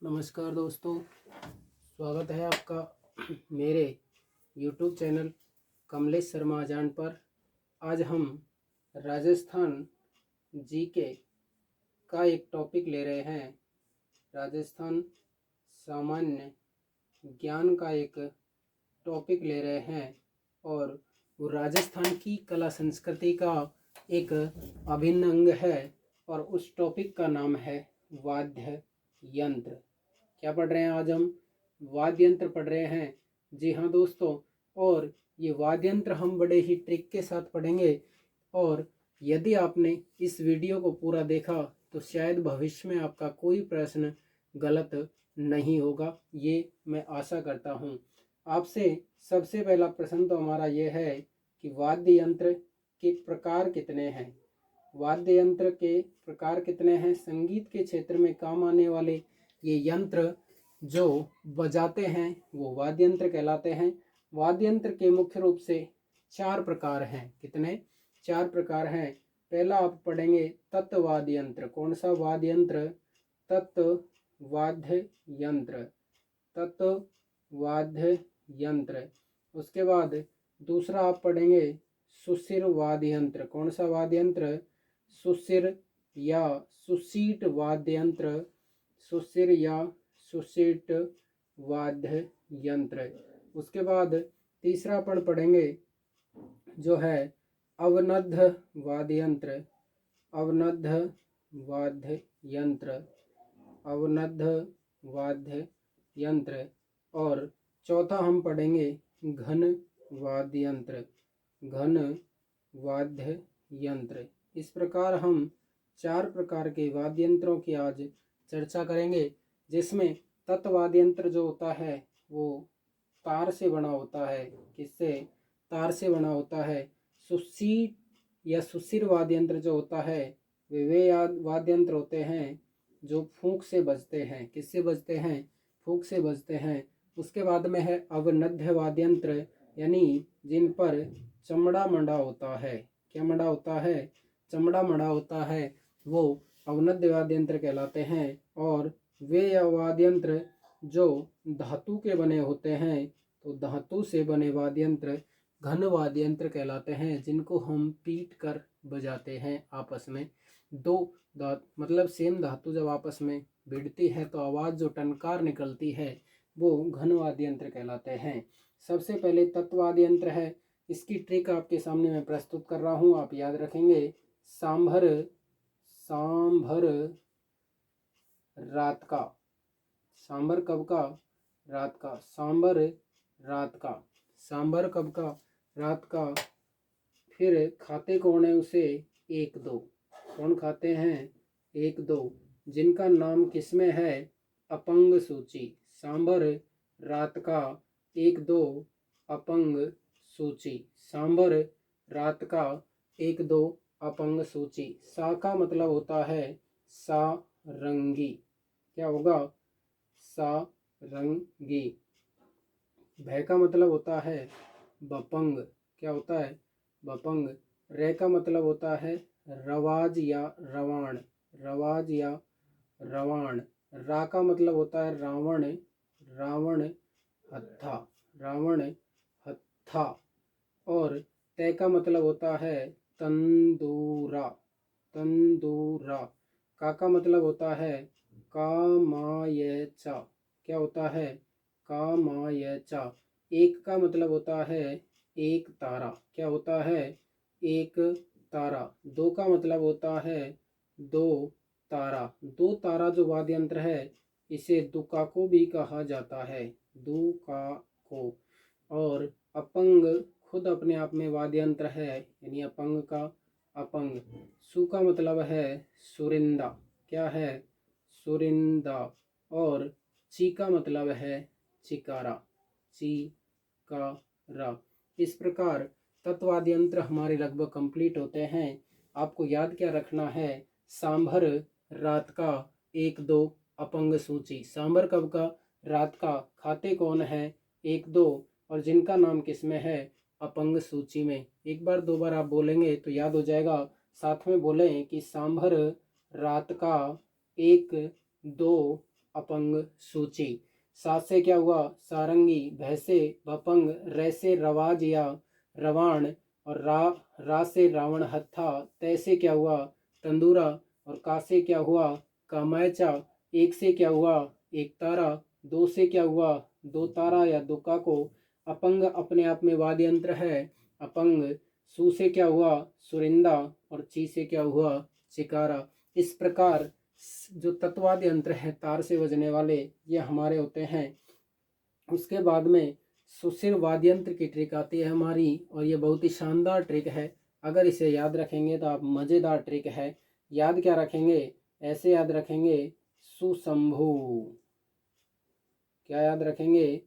नमस्कार दोस्तों, स्वागत है आपका मेरे YouTube चैनल कमलेश शर्मा जान पर। आज हम राजस्थान जीके का एक टॉपिक ले रहे हैं। राजस्थान सामान्य ज्ञान का एक टॉपिक ले रहे हैं और वो राजस्थान की कला संस्कृति का एक अभिन्न अंग है और उस टॉपिक का नाम है वाद्य यंत्र। क्या पढ़ रहे हैं आज हम? वाद्य यंत्र पढ़ रहे हैं। जी हाँ दोस्तों, और ये वाद्य यंत्र हम बड़े ही ट्रिक के साथ पढ़ेंगे और यदि आपने इस वीडियो को पूरा देखा तो शायद भविष्य में आपका कोई प्रश्न गलत नहीं होगा, ये मैं आशा करता हूँ। आपसे सबसे पहला प्रश्न तो हमारा ये है कि वाद्य यंत्र के प्रकार कितने हैं। वाद्य यंत्र के प्रकार कितने हैं? संगीत के क्षेत्र में काम आने वाले ये यंत्र जो बजाते हैं वो वाद्य यंत्र कहलाते हैं। वाद्य यंत्र के मुख्य रूप से 4 प्रकार हैं। कितने? 4 प्रकार हैं। पहला आप पढ़ेंगे तत्वाद्य यंत्र। कौन सा वाद्य यंत्र? तत्वाद्य यंत्र। तत्वाद्य यंत्र। उसके बाद दूसरा आप पढ़ेंगे सुशिर वाद्य यंत्र। कौन सा वाद्य यंत्र? सुशिर या सुसीट वाद्य यंत्र। सुशिर या सुसीट वाद्य यंत्र। उसके बाद तीसरा अपन पढ़ेंगे जो है अवनद्ध वाद्य यंत्र। अवनद्ध वाद्य यंत्र। अवनद्ध वाद्य यंत्र। और चौथा हम पढ़ेंगे घन वाद्य यंत्र। घन वाद्य यंत्र। इस प्रकार हम 4 प्रकार के वाद्य यंत्रों की आज चर्चा करेंगे, जिसमें तत्वाद्य यंत्र जो होता है वो तार से बना होता है। किससे? तार से बना होता है। सुसीट या सुशिर वाद्य यंत्र जो होता है वे वाद्य यंत्र होते हैं जो फूंक से बजते हैं। किससे बजते हैं? फूंक से बजते हैं। उसके बाद में है अवनद्ध वाद्य यंत्र, यानी जिन पर चमड़ा मंडा होता है। क्या मंडा होता है? चमड़ा मंडा होता है, वो अवनद्ध वाद्य यंत्र कहलाते हैं। और वे वाद्य यंत्र जो धातु के बने होते हैं, तो धातु से बने वाद्य यंत्र घन वाद्य यंत्र कहलाते हैं, जिनको हम पीट कर बजाते हैं आपस में। दो मतलब सेम धातु जब आपस में भिड़ती है तो आवाज़ जो टनकार निकलती है वो घन वाद्य यंत्र कहलाते हैं। सबसे पहले तत्वाद्य यंत्र है। इसकी ट्रिक आपके सामने मैं प्रस्तुत कर रहा हूँ, आप याद रखेंगे। सांभर सांभर रात का। सांभर कब का? रात का। सांभर रात का। सांभर कब का? रात का। फिर खाते कौन है उसे? 1-2। कौन खाते हैं? 1-2, जिनका नाम किसमें है? अपंग सूची। सांभर रात का 1-2 अपंग सूची। सांभर रात का 1-2 अपंग सूची। सा का मतलब होता है सारंगी। क्या होगा? सारंगी। भय का मतलब होता है बपंग। क्या होता है? बपंग। रे का मतलब होता है रवाज या रवाण। रवाज या रवाण। रा का मतलब होता है रावण। रावण हत्था। रावण हत्था। और तय का मतलब होता है तंदूरा। तंदूरा। का मतलब होता है कामायचा। क्या होता है? कामायचा। एक का मतलब होता है एक तारा। क्या होता है? एक तारा। दो का मतलब होता है दो तारा। दो तारा जो वाद्य यंत्र है इसे दुकाको भी कहा जाता है। दुकाको। और अपंग खुद अपने आप में वाद्य यंत्र है, यानी अपंग का अपंग। सु का मतलब है सुरिंदा। क्या है? सुरिंदा। और ची का मतलब है चिकारा। चिकारा। इस प्रकार तत्वाद्य यंत्र हमारे लगभग कंप्लीट होते हैं। आपको याद क्या रखना है? सांभर रात का 1-2 अपंग सूची। सांभर कब का? रात का। खाते कौन है? 1-2, और जिनका नाम किसमें है? अपंग सूची में। एक बार 2 बार आप बोलेंगे तो याद हो जाएगा। साथ में बोलें कि सांभर रात का 1-2 अपंग सूची। सा से क्या हुआ सारंगी, भै से भपंग, रै से रवाज या रवान, और रा से रावण हत्था, तै से क्या हुआ तंदूरा, और का से क्या हुआ कामायचा, एक से क्या हुआ एक तारा, दो से क्या हुआ दो तारा या दुका को। अपंग अपने आप में वाद्य यंत्र है अपंग। सु से क्या हुआ सुरिंदा, और ची से क्या हुआ चिकारा। इस प्रकार जो तत्वाद्य यंत्र है तार से बजने वाले ये हमारे होते हैं। उसके बाद में सुशिर वाद्य यंत्र की ट्रिक आती है हमारी, और ये बहुत ही शानदार ट्रिक है। अगर इसे याद रखेंगे तो आप मज़ेदार ट्रिक है। याद क्या रखेंगे, ऐसे याद रखेंगे सुशंभु। क्या याद रखेंगे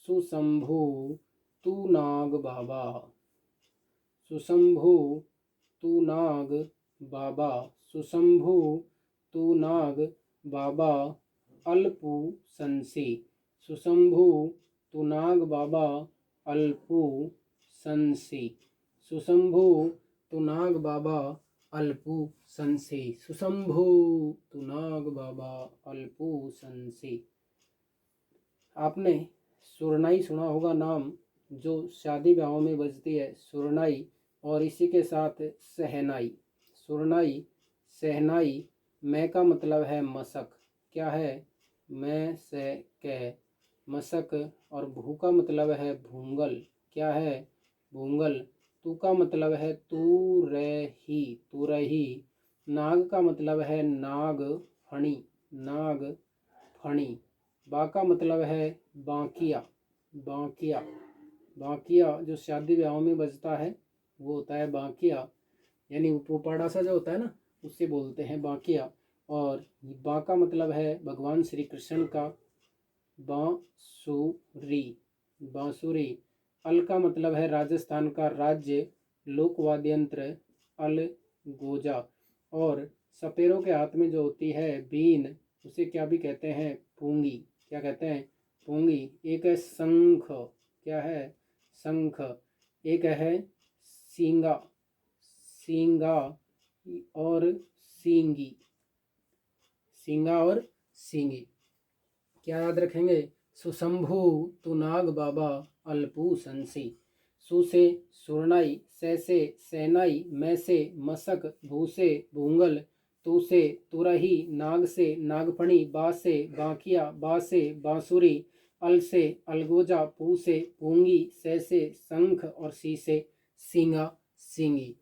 सुशंभु तू नाग बाबा, सुशंभु तू नाग बाबा, सुशंभु तू नाग बाबा अल्पू संसी, सुशंभु तू नाग बाबा अल्पू संसी, सुशंभु तू नाग बाबा अल्पू संसी, सुशंभु तू नाग बाबा अल्पू संसी। आपने सुरनाई सुना होगा नाम, जो शादी ब्याहों में बजती है सुरनाई, और इसी के साथ सहनाई। सुरनाई सहनाई, मैं का मतलब है मशक, क्या है मैं से कै मशक, और भू का मतलब है भूंगल, क्या है भूंगल। तू का मतलब है तू रही, तू रही। नाग का मतलब है नाग फणी, नाग फणी। बा का मतलब है बांकिया, बांकिया, बांकिया जो शादी ब्याहों में बजता है वो होता है बांकिया, यानी उपाड़ा सा जो होता है ना उससे बोलते हैं बांकिया। और बा का मतलब है भगवान श्री कृष्ण का बांसुरी, बांसुरी। अल का मतलब है राजस्थान का राज्य लोक वाद्य यंत्र अलगोजा। और सपेरों के हाथ में जो होती है बीन उसे क्या भी कहते हैं पूंगी, क्या कहते हैं पूंगी। एक है शंख, क्या है शंख। एक है सींगा, सींगा और सींगी, सींगा और सींगी। क्या याद रखेंगे सुशंभु तू नाग बाबा अल्पू संसी। सु से सुरनाई, से सेनाई, मैं से मशक, भू से भूंगल, तू से तुरही, नाग से नागफणी, बा से बांकिया, बा से बांसुरी, अल से अलगोजा, पू से पूंगी, से शंख, और सी से सींगा सींगी।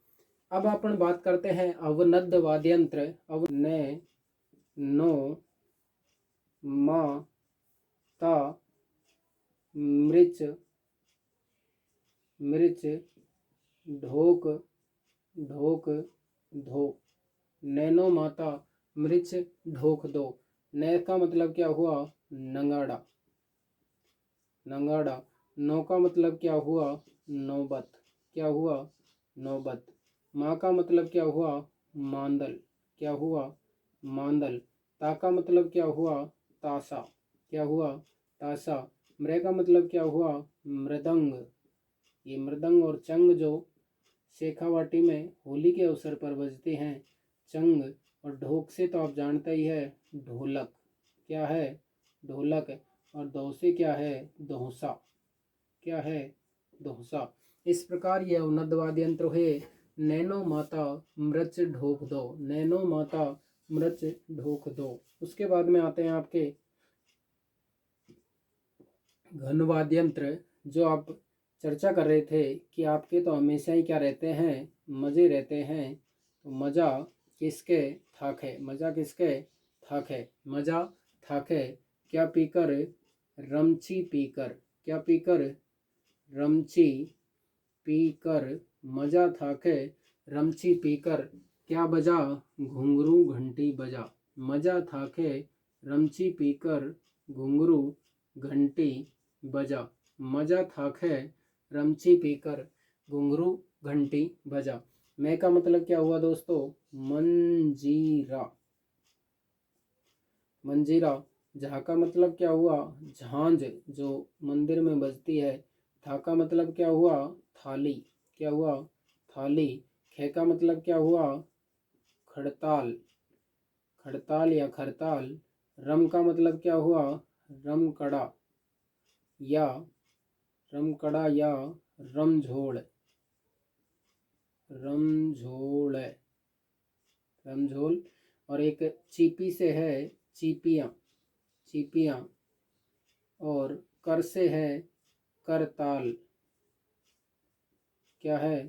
अब अपन बात करते हैं अवनद वाद्यंत्र। अव ने नो मा ता मृच, मृच, ढोक, ढोक धो। नैनो माता मृच ढोक दो। नै का मतलब क्या हुआ नंगाड़ा, नंगाड़ा। नौ का मतलब क्या हुआ नौबत, क्या हुआ नौबत। माँ का मतलब क्या हुआ मांदल, क्या हुआ मांदल। ता का मतलब क्या हुआ तासा, क्या हुआ तासा। मृ का मतलब क्या हुआ मृदंग। ये मृदंग और चंग जो शेखावाटी में होली के अवसर पर बजते हैं चंग। और ढोक से तो आप जानते ही है ढोलक, क्या है ढोलक। और दो से क्या है दोहसा, क्या है दोहसा। इस प्रकार यह अवनद वाद्य यंत्र है। नैनो माता मृच ढोक दो, नैनो माता मृच ढोक दो। उसके बाद में आते हैं आपके घन वाद्य यंत्र, जो आप चर्चा कर रहे थे कि आपके तो हमेशा ही क्या रहते हैं मज़े रहते हैं। तो मज़ा किसके थाके, मज़ा किसके थाके, मज़ा थाके। क्या पीकर रमची पीकर, क्या पीकर रमची पीकर, मज़ा थाके रमची पीकर। क्या बजा घुंघरू घंटी बजा, मज़ा थाके रमची पीकर घुंघरू घंटी बजा, मज़ा थाके रमची पीकर घुंघरू घंटी बजा। मैं का मतलब क्या हुआ दोस्तों मंजीरा, मंजीरा। झा का मतलब क्या हुआ झांझ जो मंदिर में बजती है। था का मतलब क्या हुआ थाली, क्या हुआ थाली। खे का मतलब क्या हुआ खड़ताल, खड़ताल या खरताल। रम का मतलब क्या हुआ, रमकड़ा या रमझोड़, रमझोड़, रमझोल। और एक चीपी से है चीपियाँ, चीपियाँ। और कर से है करताल, क्या है,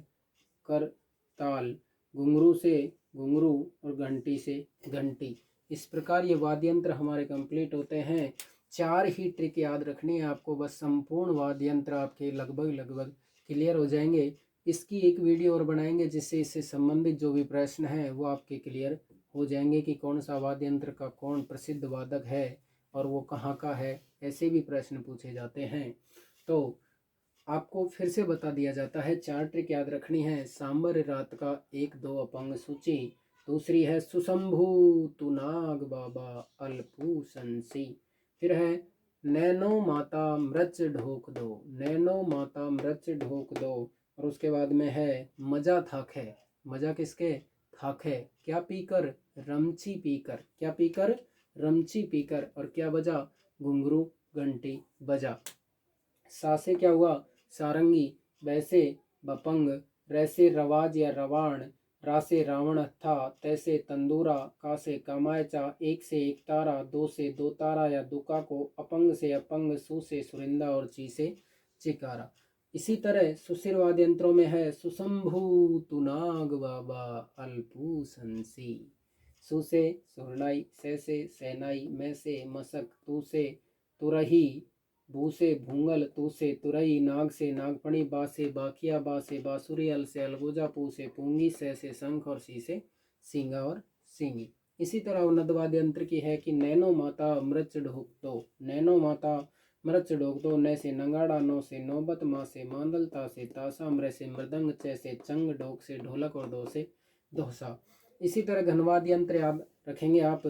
करताल। घुंघरू से घुंघरू और घंटी से घंटी। इस प्रकार ये वाद्य यंत्र हमारे कंप्लीट होते हैं। 4 ही ट्रिक याद रखनी है आपको, बस संपूर्ण वाद्य यंत्र आपके लगभग क्लियर हो जाएंगे। इसकी एक वीडियो और बनाएंगे जिससे इससे संबंधित जो भी प्रश्न हैं वो आपके क्लियर हो जाएंगे कि कौन सा वाद्य यंत्र का कौन प्रसिद्ध वादक है और वो कहाँ का है, ऐसे भी प्रश्न पूछे जाते हैं। तो आपको फिर से बता दिया जाता है, 4 ट्रिक याद रखनी है। सांबर रात का 1-2 अपंग सूची। दूसरी है सुशंभु तु नाग बाबा अल्पू संसी। फिर है नैनो माता मृच ढोक दो, नैनो माता मृच ढोक दो। और उसके बाद में है मजा थाके, मजा किसके, थाके, क्या पीकर, रमची पीकर, क्या पीकर, रमची पीकर। और क्या बजा, घुंघरू घंटी बजा। सा से क्या हुआ, सारंगी। वैसे बपंग। रैसे रवाज या रवाण। रा से रावण था। तैसे तंदूरा। का से कामायचा, 1 से 1 तारा। 2 से 2 तारा या दुका को। अपंग से अपंग। सु से सुरिंदा और ची से चिकारा। इसी तरह सुशिर वाद्य यंत्रों में है सुशंभु तु नाग बाबा अल्पू संसी। सु से सुरनाई, से सेनाई, मैं से मसक, तू से तुरही, भू से भूंगल, तू से तुरई, नाग से नागपणी, बा से बाखिया, बा से बांसुरी, अल से अलगोजा, पू से पूंगी, से शंख और सी से सींगा और सींगी। इसी तरह उन्नत वाद्य यंत्र की है कि नैनो माता मृच ढोक दो, नैनो माता मृच ढोक दो। नै से नंगाड़ा, नौ से नौबत, मा से मांदल, ता से तासा, मृ से मृदंग, च से चंग, ढोक से ढोलक और दो से दोसा। इसी तरह घनवाद्य यंत्र याद रखेंगे आप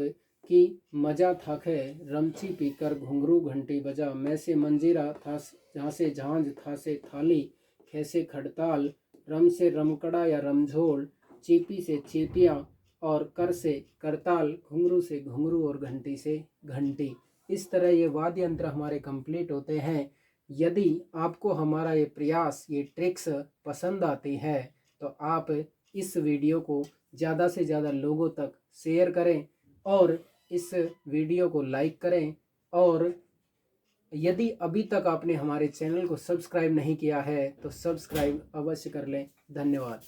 कि मजा थाके, रमची पीकर, घुंघरू घंटी बजा। मैं से मंजीरा, था जहाँ से झांझ, था से थाली, खे से खड़ताल, रम से रमकड़ा या रमझोल, चीपी से चीपियाँ और कर से करताल, घुंघरू से घुंघरू और घंटी से घंटी। इस तरह ये वाद्य यंत्र हमारे कंप्लीट होते हैं। यदि आपको हमारा ये प्रयास, ये ट्रिक्स पसंद आती है तो आप इस वीडियो को ज़्यादा से ज़्यादा लोगों तक शेयर करें और इस वीडियो को लाइक करें। और यदि अभी तक आपने हमारे चैनल को सब्सक्राइब नहीं किया है तो सब्सक्राइब अवश्य कर लें। धन्यवाद।